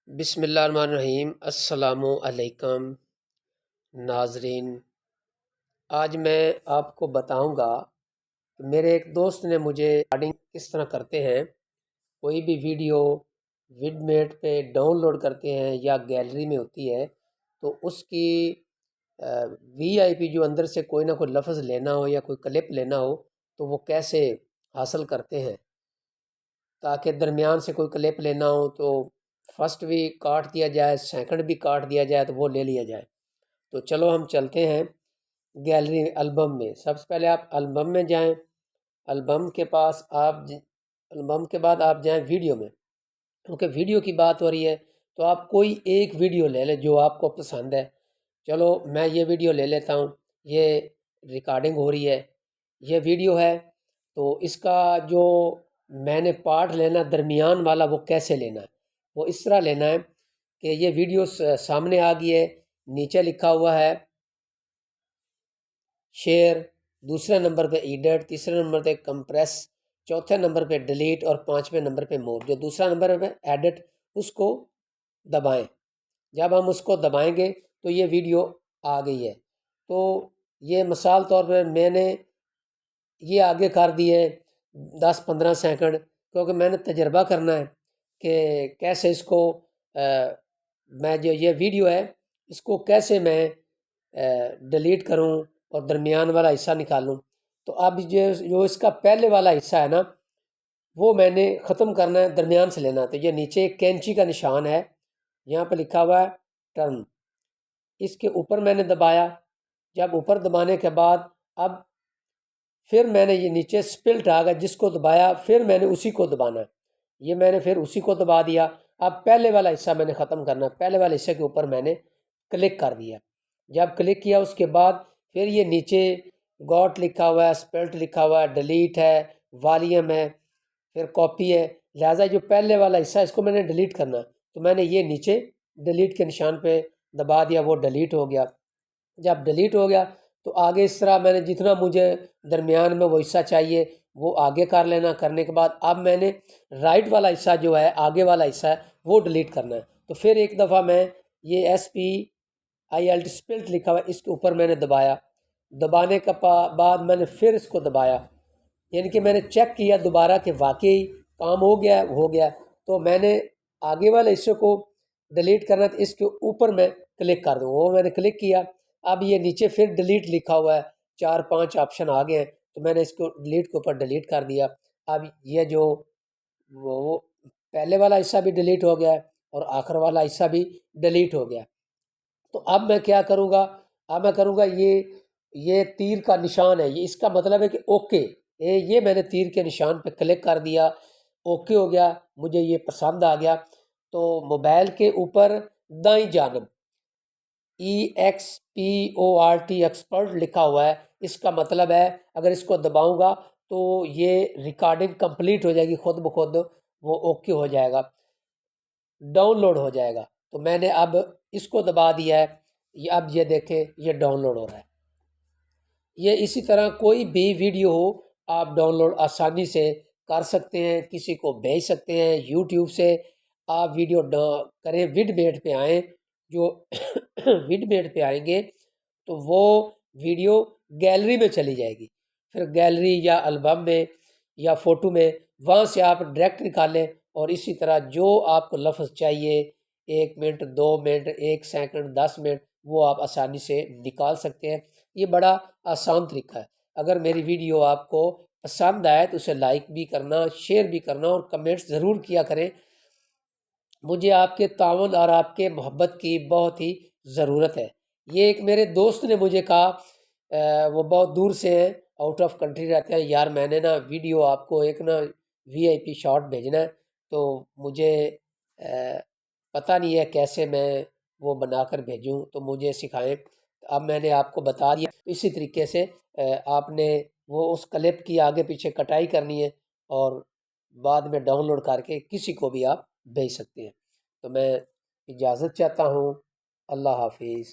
بسم اللہ الرحمن الرحیم۔ السلام علیکم ناظرین، آج میں آپ کو بتاؤں گا کہ میرے ایک دوست نے مجھے ریکارڈنگ کس طرح کرتے ہیں۔ کوئی بھی ویڈیو وڈمیٹ پہ ڈاؤن لوڈ کرتے ہیں یا گیلری میں ہوتی ہے تو اس کی وی آئی پی جو اندر سے کوئی نہ کوئی لفظ لینا ہو یا کوئی کلپ لینا ہو تو وہ کیسے حاصل کرتے ہیں، تاکہ درمیان سے کوئی کلپ لینا ہو تو فرسٹ بھی کاٹ دیا جائے، سیکنڈ بھی کاٹ دیا جائے تو وہ لے لیا جائے۔ تو چلو ہم چلتے ہیں گیلری البم میں۔ سب سے پہلے آپ البم میں جائیں، البم کے پاس البم کے بعد آپ جائیں ویڈیو میں، کیونکہ ویڈیو کی بات ہو رہی ہے تو آپ کوئی ایک ویڈیو لے لیں جو آپ کو پسند ہے۔ چلو میں یہ ویڈیو لے لیتا ہوں، یہ ریکارڈنگ ہو رہی ہے، یہ ویڈیو ہے۔ تو اس کا جو میں نے پارٹ لینا درمیان والا وہ کیسے لینا ہے، وہ اس طرح لینا ہے کہ یہ ویڈیو سامنے آ گئی ہے، نیچے لکھا ہوا ہے شیئر، دوسرے نمبر پہ ایڈٹ، تیسرے نمبر پہ کمپریس، چوتھے نمبر پہ ڈیلیٹ اور پانچویں نمبر پہ مور۔ جو دوسرا نمبر پہ ایڈٹ اس کو دبائیں۔ جب ہم اس کو دبائیں گے تو یہ ویڈیو آ گئی ہے۔ تو یہ مثال طور پر میں نے یہ آگے کر دی ہے 10-15 سیکنڈ، کیونکہ میں نے تجربہ کرنا ہے کہ کیسے اس کو میں جو یہ ویڈیو ہے اس کو کیسے میں ڈیلیٹ کروں اور درمیان والا حصہ نکالوں۔ تو اب جو اس کا پہلے والا حصہ ہے نا وہ میں نے ختم کرنا ہے، درمیان سے لینا۔ تو یہ نیچے ایک کینچی کا نشان ہے، یہاں پہ لکھا ہوا ہے ٹرن، اس کے اوپر میں نے دبایا۔ جب اوپر دبانے کے بعد اب پھر میں نے یہ نیچے سپلٹ آ گیا، جس کو دبایا پھر میں نے اسی کو دبانا ہے، یہ میں نے پھر اسی کو دبا دیا۔ اب پہلے والا حصہ میں نے ختم کرنا ہے، پہلے والے حصے کے اوپر میں نے کلک کر دیا۔ جب کلک کیا اس کے بعد پھر یہ نیچے گوٹ لکھا ہوا ہے، سپلٹ لکھا ہوا ہے، ڈیلیٹ ہے، والیوم ہے، پھر کاپی ہے، لہٰذا جو پہلے والا حصہ اس کو میں نے ڈیلیٹ کرنا ہے، تو میں نے یہ نیچے ڈیلیٹ کے نشان پہ دبا دیا، وہ ڈیلیٹ ہو گیا۔ جب ڈیلیٹ ہو گیا تو آگے اس طرح میں نے جتنا مجھے درمیان میں وہ حصہ چاہیے وہ آگے کر لینا۔ کرنے کے بعد اب میں نے رائٹ والا حصہ جو ہے آگے والا حصہ ہے وہ ڈیلیٹ کرنا ہے۔ تو پھر ایک دفعہ میں یہ SPILT سپلٹ لکھا ہوا ہے اس کے اوپر میں نے دبایا، دبانے کے بعد میں نے پھر اس کو دبایا، یعنی کہ میں نے چیک کیا دوبارہ کہ واقعی کام ہو گیا ہے، ہو گیا۔ تو میں نے آگے والے حصے کو ڈیلیٹ کرنا تو اس کے اوپر میں کلک کر دوں، وہ میں نے کلک کیا۔ اب یہ نیچے پھر ڈیلیٹ لکھا ہوا ہے، 4-5 آپشن آ گئے ہیں، تو میں نے اس کو ڈیلیٹ کے اوپر ڈیلیٹ کر دیا۔ اب یہ جو وہ پہلے والا حصہ بھی ڈیلیٹ ہو گیا ہے اور آخر والا حصہ بھی ڈیلیٹ ہو گیا۔ تو اب میں کیا کروں گا، اب میں کروں گا یہ تیر کا نشان ہے، یہ اس کا مطلب ہے کہ اوکے، یہ میں نے تیر کے نشان پہ کلک کر دیا، اوکے ہو گیا، مجھے یہ پسند آ گیا۔ تو موبائل کے اوپر دائیں جانب EXPORT ایکسپرٹ لکھا ہوا ہے، اس کا مطلب ہے اگر اس کو دباؤں گا تو یہ ریکارڈنگ کمپلیٹ ہو جائے گی، خود بخود وہ اوکے ہو جائے گا، ڈاؤن لوڈ ہو جائے گا۔ تو میں نے اب اس کو دبا دیا ہے، اب یہ دیکھیں یہ ڈاؤن لوڈ ہو رہا ہے۔ یہ اسی طرح کوئی بھی ویڈیو ہو آپ ڈاؤن لوڈ آسانی سے کر سکتے ہیں، کسی کو بھیج سکتے ہیں۔ یوٹیوب سے آپ ویڈیو کریں، وڈمیٹ پہ آئیں، جو وڈمیٹ پہ آئیں گے تو وہ ویڈیو گیلری میں چلی جائے گی، پھر گیلری یا البم میں یا فوٹو میں وہاں سے آپ ڈائریکٹ نکالیں، اور اسی طرح جو آپ کو لفظ چاہیے 1 منٹ، 2 منٹ، 1 سیکنڈ، 10 منٹ، وہ آپ آسانی سے نکال سکتے ہیں۔ یہ بڑا آسان طریقہ ہے۔ اگر میری ویڈیو آپ کو پسند آئے تو اسے لائک بھی کرنا، شیئر بھی کرنا اور کمنٹس ضرور کیا کریں۔ مجھے آپ کے تعاون اور آپ کے محبت کی بہت ہی ضرورت ہے۔ یہ ایک میرے دوست نے مجھے کہا، وہ بہت دور سے ہیں، آؤٹ آف کنٹری رہتے ہیں، یار میں نے نا ویڈیو آپ کو ایک نا VIP شاٹ بھیجنا ہے، تو مجھے پتہ نہیں ہے کیسے میں وہ بنا کر بھیجوں، تو مجھے سکھائیں۔ اب میں نے آپ کو بتا دیا، اسی طریقے سے آپ نے وہ اس کلپ کی آگے پیچھے کٹائی کرنی ہے اور بعد میں ڈاؤن لوڈ کر کے کسی کو بھی آپ بھیج سکتے ہیں۔ تو میں اجازت چاہتا ہوں، اللہ حافظ۔